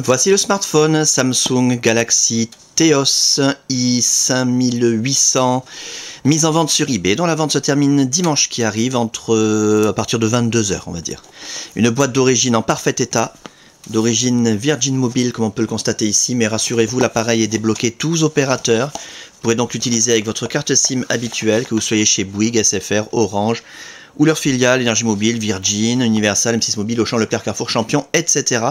Voici le smartphone Samsung Galaxy Teos i5800, mise en vente sur eBay, dont la vente se termine dimanche qui arrive à partir de 22 h, on va dire. Une boîte d'origine en parfait état, d'origine Virgin Mobile comme on peut le constater ici, mais rassurez-vous, l'appareil est débloqué tous opérateurs. Vous pourrez donc l'utiliser avec votre carte SIM habituelle, que vous soyez chez Bouygues, SFR, Orange, ou leur filiale, Énergie Mobile, Virgin, Universal, M6 Mobile, Auchan, Leclerc, Carrefour, Champion, etc.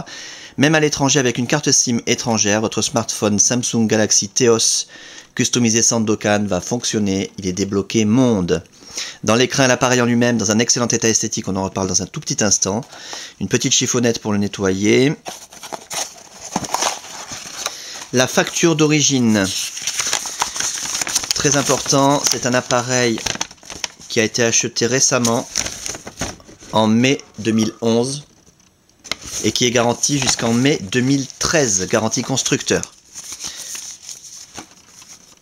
Même à l'étranger avec une carte SIM étrangère, votre smartphone Samsung Galaxy Teos customisé Sandokan va fonctionner, il est débloqué monde. Dans l'écran, l'appareil en lui-même, dans un excellent état esthétique, on en reparle dans un tout petit instant. Une petite chiffonnette pour le nettoyer. La facture d'origine, très important, c'est un appareil qui a été acheté récemment, en mai 2011, et qui est garanti jusqu'en mai 2013, garantie constructeur.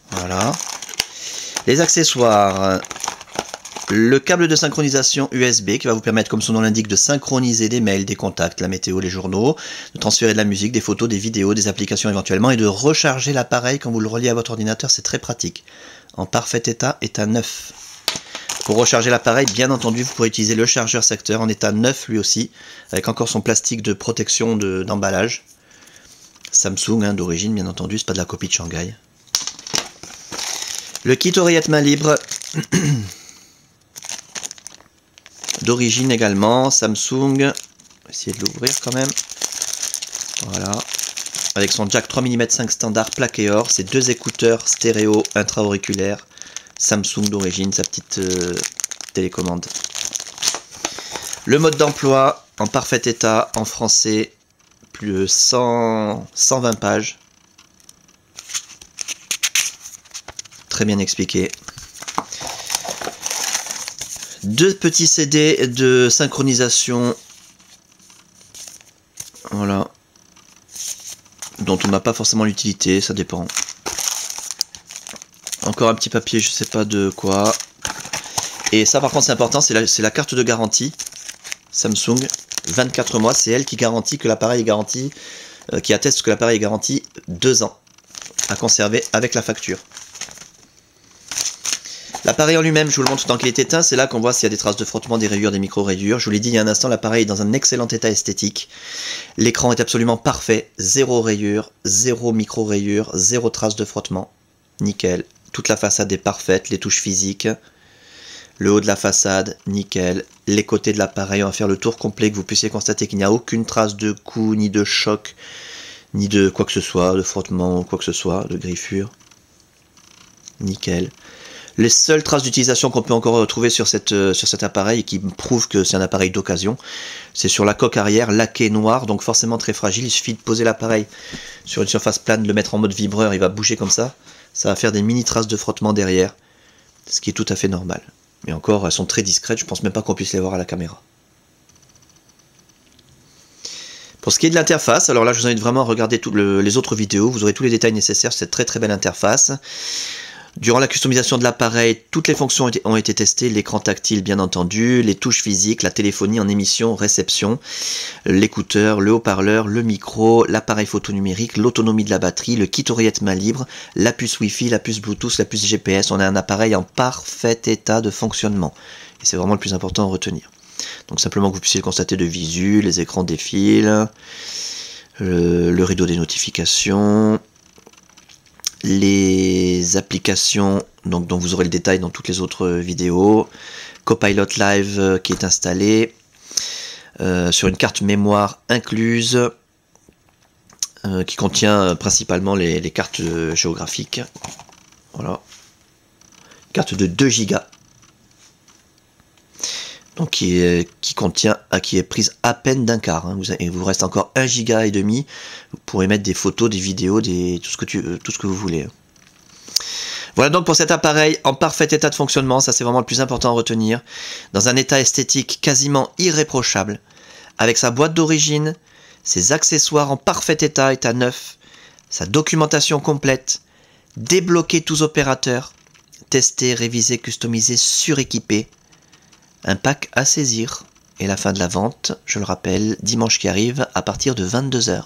Voilà. Les accessoires, le câble de synchronisation USB qui va vous permettre, comme son nom l'indique, de synchroniser des mails, des contacts, la météo, les journaux, de transférer de la musique, des photos, des vidéos, des applications éventuellement, et de recharger l'appareil quand vous le reliez à votre ordinateur, c'est très pratique. En parfait état, état neuf. Pour recharger l'appareil, bien entendu, vous pourrez utiliser le chargeur secteur en état neuf lui aussi, avec encore son plastique de protection d'emballage. Samsung d'origine, bien entendu, c'est pas de la copie de Shanghai. Le kit oreillette main libre, d'origine également, Samsung. On va essayer de l'ouvrir quand même. Voilà. Avec son jack 3 mm 5 standard plaqué or, ses deux écouteurs stéréo intra-auriculaires. Samsung d'origine, sa petite télécommande. Le mode d'emploi en parfait état, en français, plus de 120 pages. Très bien expliqué. Deux petits CD de synchronisation. Voilà. Dont on n'a pas forcément l'utilité, ça dépend. Encore un petit papier, je sais pas de quoi. Et ça par contre c'est important, c'est la carte de garantie Samsung, 24 mois, c'est elle qui garantit que l'appareil est garanti, qui atteste que l'appareil est garanti 2 ans à conserver avec la facture. L'appareil en lui-même, je vous le montre tant qu'il est éteint, c'est là qu'on voit s'il y a des traces de frottement, des rayures, des micro-rayures. Je vous l'ai dit il y a un instant, l'appareil est dans un excellent état esthétique. L'écran est absolument parfait, zéro rayure, zéro micro-rayure, zéro trace de frottement. Nickel. Toute la façade est parfaite, les touches physiques. Le haut de la façade, nickel. Les côtés de l'appareil, on va faire le tour complet, que vous puissiez constater qu'il n'y a aucune trace de coup, ni de choc, ni de quoi que ce soit, de frottement ou quoi que ce soit, de griffure. Nickel. Les seules traces d'utilisation qu'on peut encore retrouver sur cet appareil et qui prouvent que c'est un appareil d'occasion, c'est sur la coque arrière, laquée noire, donc forcément très fragile. Il suffit de poser l'appareil sur une surface plane, de le mettre en mode vibreur, il va bouger comme ça. Ça va faire des mini traces de frottement derrière, ce qui est tout à fait normal. Mais encore, elles sont très discrètes, je pense même pas qu'on puisse les voir à la caméra. Pour ce qui est de l'interface, alors là je vous invite vraiment à regarder les autres vidéos, vous aurez tous les détails nécessaires sur cette très très belle interface. Durant la customisation de l'appareil, toutes les fonctions ont été testées, l'écran tactile bien entendu, les touches physiques, la téléphonie en émission, réception, l'écouteur, le haut-parleur, le micro, l'appareil photo numérique, l'autonomie de la batterie, le kit oreillette main libre, la puce Wi-Fi, la puce Bluetooth, la puce GPS. On a un appareil en parfait état de fonctionnement. Et c'est vraiment le plus important à retenir. Donc simplement que vous puissiez le constater de visu, les écrans défilent, le rideau des notifications, les applications donc, dont vous aurez le détail dans toutes les autres vidéos, Copilot Live qui est installé, sur une carte mémoire incluse, qui contient principalement les cartes géographiques. Voilà. Carte de 2 Go. Donc qui est prise à peine d'un quart. Hein. Il vous reste encore 1,5 Go. Vous pourrez mettre des photos, des vidéos, tout ce que vous voulez. Voilà donc pour cet appareil en parfait état de fonctionnement. Ça c'est vraiment le plus important à retenir. Dans un état esthétique quasiment irréprochable. Avec sa boîte d'origine, ses accessoires en parfait état neuf, sa documentation complète, débloquer tous opérateurs, tester, réviser, customiser, suréquiper. Un pack à saisir. Et la fin de la vente, je le rappelle, dimanche qui arrive à partir de 22 h.